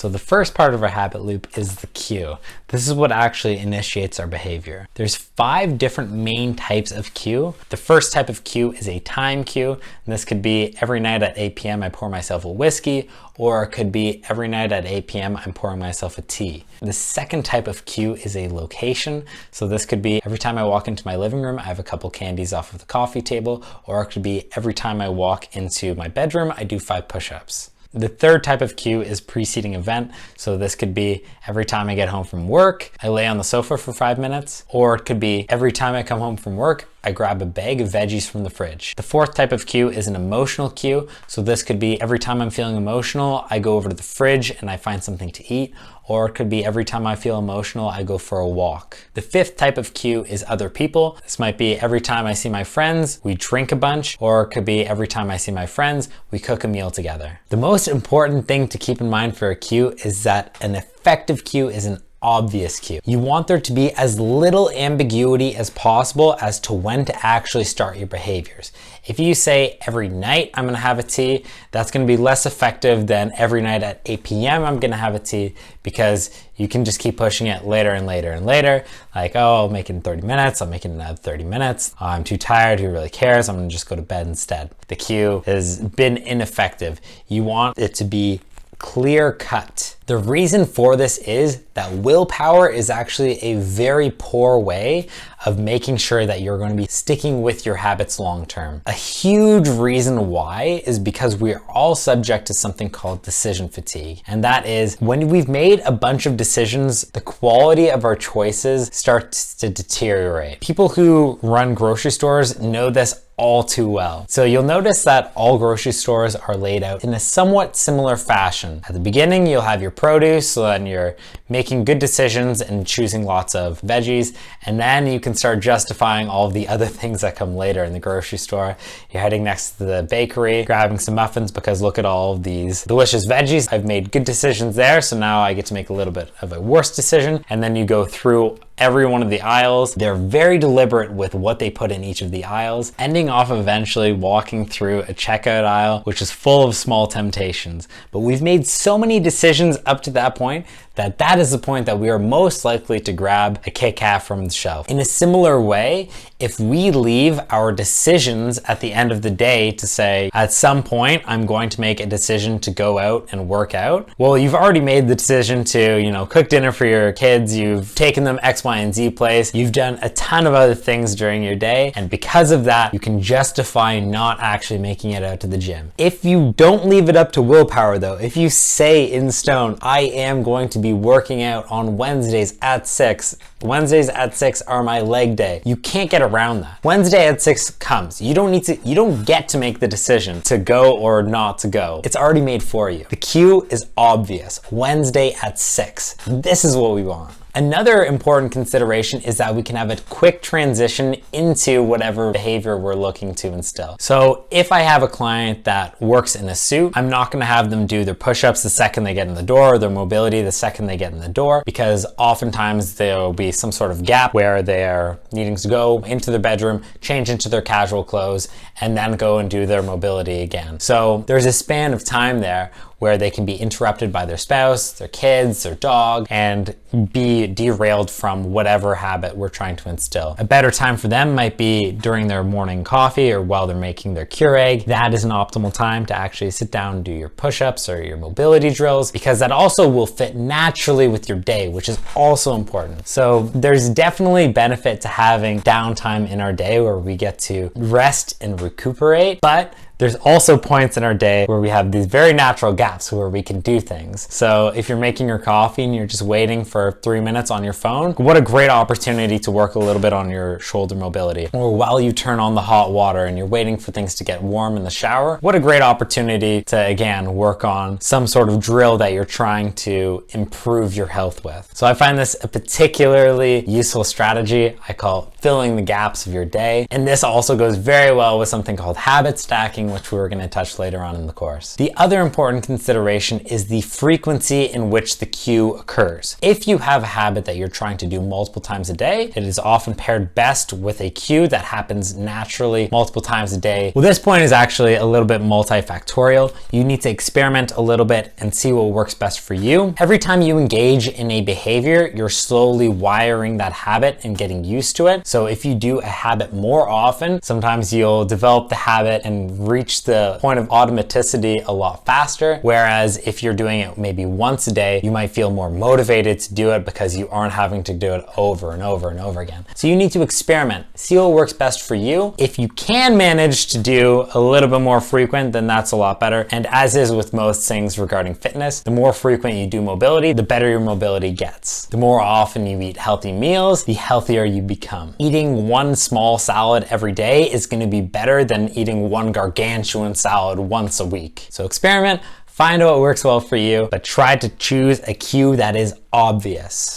So the first part of our habit loop is the cue. This is what actually initiates our behavior. There's 5 different main types of cue. The first type of cue is a time cue. And this could be every night at 8 p.m. I pour myself a whiskey, or it could be every night at 8 p.m. I'm pouring myself a tea. The second type of cue is a location. So this could be every time I walk into my living room, I have a couple candies off of the coffee table, or it could be every time I walk into my bedroom, I do 5 push-ups. The third type of cue is preceding event. So this could be every time I get home from work, I lay on the sofa for 5 minutes, or it could be every time I come home from work, I grab a bag of veggies from the fridge. The fourth type of cue is an emotional cue. So this could be every time I'm feeling emotional, I go over to the fridge and I find something to eat. Or it could be every time I feel emotional, I go for a walk. The fifth type of cue is other people. This might be every time I see my friends, we drink a bunch, or it could be every time I see my friends, we cook a meal together. The most important thing to keep in mind for a cue is that an effective cue is an obvious cue. You want there to be as little ambiguity as possible as to when to actually start your behaviors. If you say every night I'm gonna have a tea, that's gonna be less effective than every night at 8 p.m. I'm gonna have a tea, because you can just keep pushing it later and later and later. Like, oh, I'll make it in 30 minutes, I'll make it in another 30 minutes. Oh, I'm too tired, who really cares? I'm gonna just go to bed instead. The cue has been ineffective. You want it to be clear cut. The reason for this is that willpower is actually a very poor way of making sure that you're going to be sticking with your habits long term. A huge reason why is because we are all subject to something called decision fatigue. And that is when we've made a bunch of decisions, the quality of our choices starts to deteriorate. People who run grocery stores know this all too well. So you'll notice that all grocery stores are laid out in a somewhat similar fashion. At the beginning, you'll have your produce, so then you're making good decisions and choosing lots of veggies, and then you can start justifying all of the other things that come later in the grocery store. You're heading next to the bakery, grabbing some muffins because look at all of these delicious veggies. I've made good decisions there, so now I get to make a little bit of a worse decision. And then you go through every one of the aisles. They're very deliberate with what they put in each of the aisles, ending off eventually walking through a checkout aisle, which is full of small temptations. But we've made so many decisions up to that point that that is the point that we are most likely to grab a Kit Kat from the shelf. In a similar way, if we leave our decisions at the end of the day to say, at some point, I'm going to make a decision to go out and work out, well, you've already made the decision to, cook dinner for your kids, you've taken them X, Y, and Z place, you've done a ton of other things during your day, and because of that, you can justify not actually making it out to the gym. If you don't leave it up to willpower though, if you say in stone, I am going to be working out on Wednesdays at 6. Wednesdays at 6 are my leg day. You can't get around that. Wednesday at 6 comes. You don't get to make the decision to go or not to go. It's already made for you. The cue is obvious. Wednesday at 6. This is what we want. Another important consideration is that we can have a quick transition into whatever behavior we're looking to instill. So if I have a client that works in a suit, I'm not gonna have them do their push-ups the second they get in the door, or their mobility the second they get in the door, because oftentimes there'll be some sort of gap where they're needing to go into their bedroom, change into their casual clothes, and then go and do their mobility again. So there's a span of time there where they can be interrupted by their spouse, their kids, their dog, and be derailed from whatever habit we're trying to instill. A better time for them might be during their morning coffee or while they're making their Keurig. That is an optimal time to actually sit down and do your push-ups or your mobility drills, because that also will fit naturally with your day, which is also important. So there's definitely benefit to having downtime in our day where we get to rest and recuperate, but there's also points in our day where we have these very natural gaps where we can do things. So if you're making your coffee and you're just waiting for 3 minutes on your phone, what a great opportunity to work a little bit on your shoulder mobility. Or while you turn on the hot water and you're waiting for things to get warm in the shower, what a great opportunity to, again, work on some sort of drill that you're trying to improve your health with. So I find this a particularly useful strategy. I call it filling the gaps of your day. And this also goes very well with something called habit stacking, tracking, which we were going to touch later on in the course. The other important consideration is the frequency in which the cue occurs. If you have a habit that you're trying to do multiple times a day, it is often paired best with a cue that happens naturally multiple times a day. Well, this point is actually a little bit multifactorial. You need to experiment a little bit and see what works best for you. Every time you engage in a behavior, you're slowly wiring that habit and getting used to it. So if you do a habit more often, sometimes you'll develop the habit and reach the point of automaticity a lot faster. Whereas if you're doing it maybe once a day, you might feel more motivated to do it because you aren't having to do it over and over and over again. So you need to experiment, see what works best for you. If you can manage to do a little bit more frequent, then that's a lot better. And as is with most things regarding fitness, the more frequent you do mobility, the better your mobility gets. The more often you eat healthy meals, the healthier you become. Eating one small salad every day is going to be better than eating one gargantuan salad once a week. So experiment, find out what works well for you, but try to choose a cue that is obvious.